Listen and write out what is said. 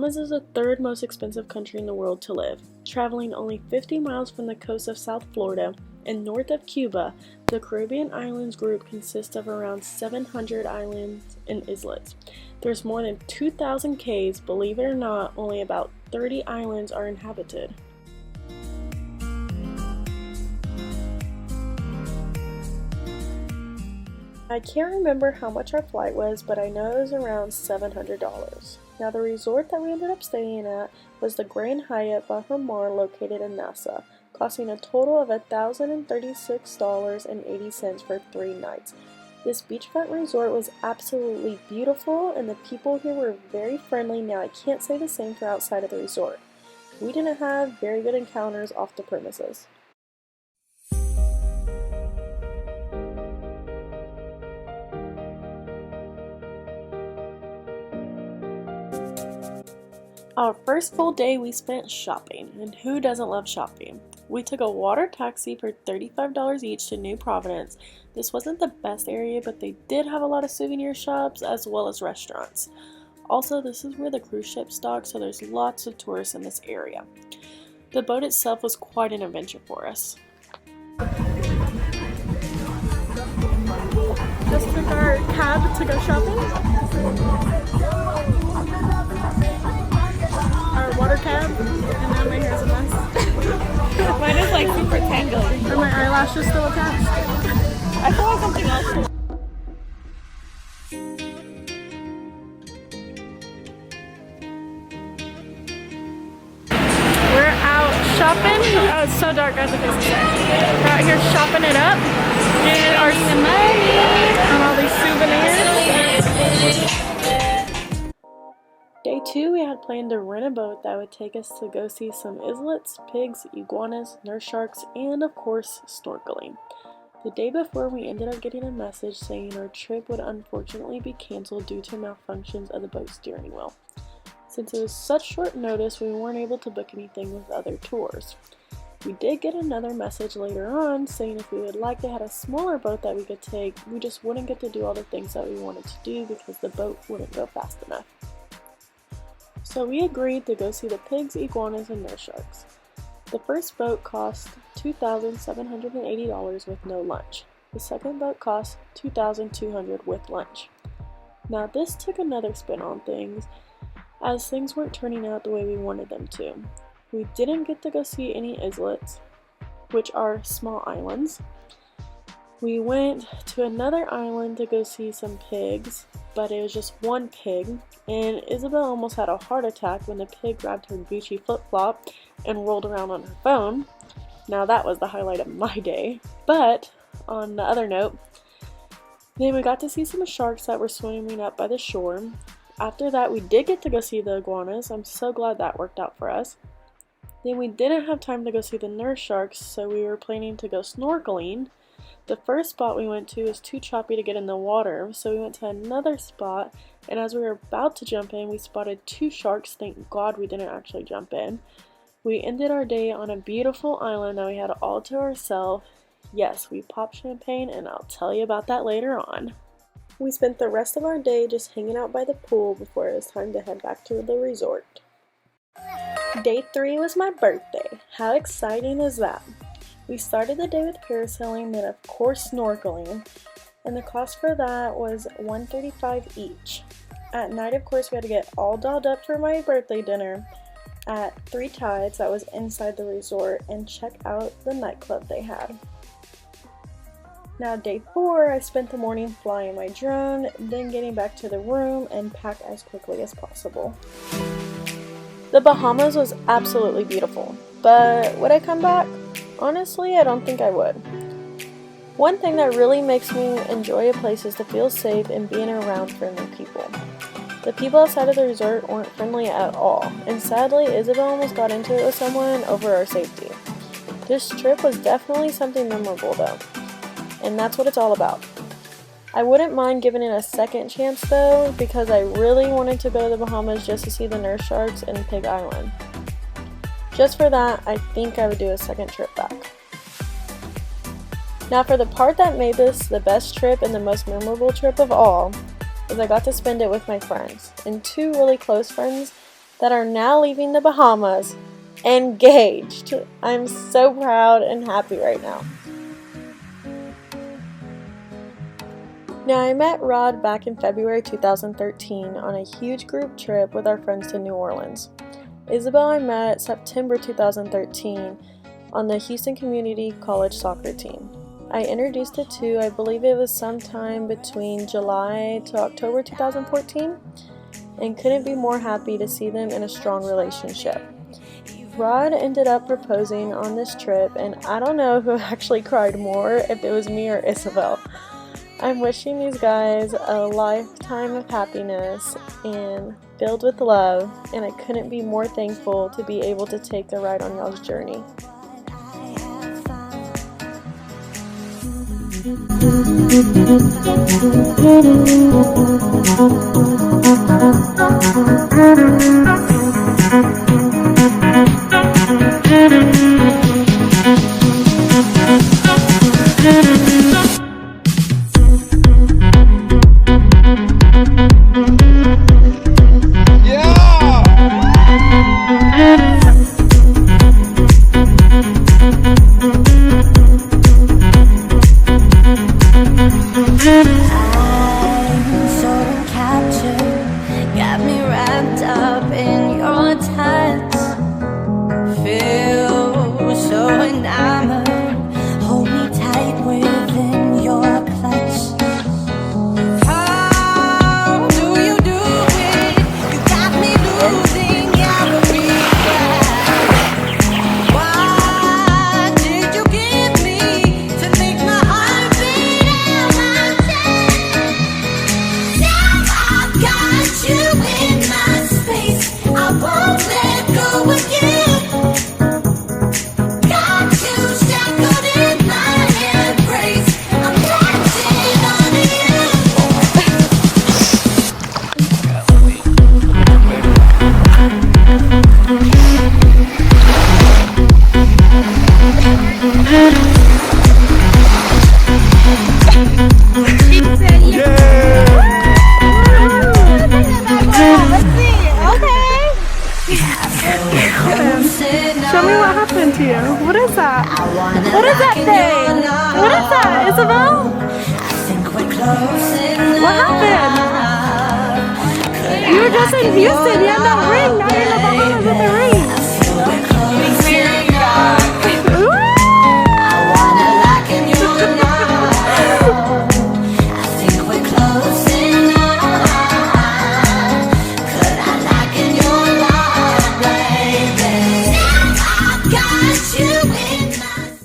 Bahamas is the third most expensive country in the world to live. Traveling only 50 miles from the coast of South Florida and north of Cuba, the Caribbean Islands group consists of around 700 islands and islets. There's more than 2,000 cays. Believe it or not, only about 30 islands are inhabited. I can't remember how much our flight was, but I know it was around $700. Now the resort that we ended up staying at was the Grand Hyatt Bahamas located in Nassau, costing a total of $1,036.80 for 3 nights. This beachfront resort was absolutely beautiful and the people here were very friendly. Now I can't say the same for outside of the resort. We didn't have very good encounters off the premises. Our first full day we spent shopping, and who doesn't love shopping? We took a water taxi for $35 each to New Providence. This wasn't the best area, but they did have a lot of souvenir shops as well as restaurants. Also, this is where the cruise ships dock, so there's lots of tourists in this area. The boat itself was quite an adventure for us. Just took our cab to go shopping. Water cab, and now my hair's a mess. Mine is like super tangled. And my eyelash is still attached. I feel like something else. We're out shopping. Oh, it's so dark as it is. We're out here shopping it up. And our money on all these souvenirs. Day 2, we had planned to rent a boat that would take us to go see some islets, pigs, iguanas, nurse sharks, and of course, snorkeling. The day before, we ended up getting a message saying our trip would unfortunately be canceled due to malfunctions of the boat steering wheel. Since it was such short notice, we weren't able to book anything with other tours. We did get another message later on saying if we would like to have a smaller boat that we could take, we just wouldn't get to do all the things that we wanted to do because the boat wouldn't go fast enough. So we agreed to go see the pigs, iguanas, and nurse sharks. The first boat cost $2,780 with no lunch. The second boat cost $2,200 with lunch. Now this took another spin on things, as things weren't turning out the way we wanted them to. We didn't get to go see any islets, which are small islands. We went to another island to go see some pigs, but it was just one pig, and Isabel almost had a heart attack when the pig grabbed her Gucci flip-flop and rolled around on her phone. Now that was the highlight of my day. But on the other note, then we got to see some sharks that were swimming up by the shore. After that, we did get to go see the iguanas. I'm so glad that worked out for us. Then we didn't have time to go see the nurse sharks, so we were planning to go snorkeling. The first spot we went to was too choppy to get in the water, so we went to another spot, and as we were about to jump in, we spotted 2 sharks. Thank God we didn't actually jump in. We ended our day on a beautiful island that we had all to ourselves. Yes, we popped champagne, and I'll tell you about that later on. We spent the rest of our day just hanging out by the pool before it was time to head back to the resort. Day 3 was my birthday. How exciting is that? We started the day with parasailing, then of course snorkeling, and the cost for that was $135 each. At night, of course, we had to get all dolled up for my birthday dinner at 3 Tides, that was inside the resort, and check out the nightclub they had. Now day 4, I spent the morning flying my drone, then getting back to the room and pack as quickly as possible. The Bahamas was absolutely beautiful, but would I come back? Honestly, I don't think I would. One thing that really makes me enjoy a place is to feel safe and being around friendly people. The people outside of the resort weren't friendly at all, and sadly, Isabel almost got into it with someone over our safety. This trip was definitely something memorable though, and that's what it's all about. I wouldn't mind giving it a second chance though, because I really wanted to go to the Bahamas just to see the nurse sharks and Pig Island. Just for that, I think I would do a second trip back. Now for the part that made this the best trip and the most memorable trip of all, is I got to spend it with my friends, and 2 really close friends that are now leaving the Bahamas engaged. I'm so proud and happy right now. Now, I met Rod back in February 2013 on a huge group trip with our friends to New Orleans. Isabel I met September 2013 on the Houston Community College soccer team. I introduced the two, I believe it was sometime between July to October 2014, and couldn't be more happy to see them in a strong relationship. Rod ended up proposing on this trip, and I don't know who actually cried more, if it was me or Isabel. I'm wishing these guys a lifetime of happiness and filled with love, and I couldn't be more thankful to be able to take a ride on y'all's journey. Show me what happened to you. What is that? What is that thing? What is that, Isabel? What happened? You were just in Houston. You had that ring. Now you're in the Bahamas with the ring.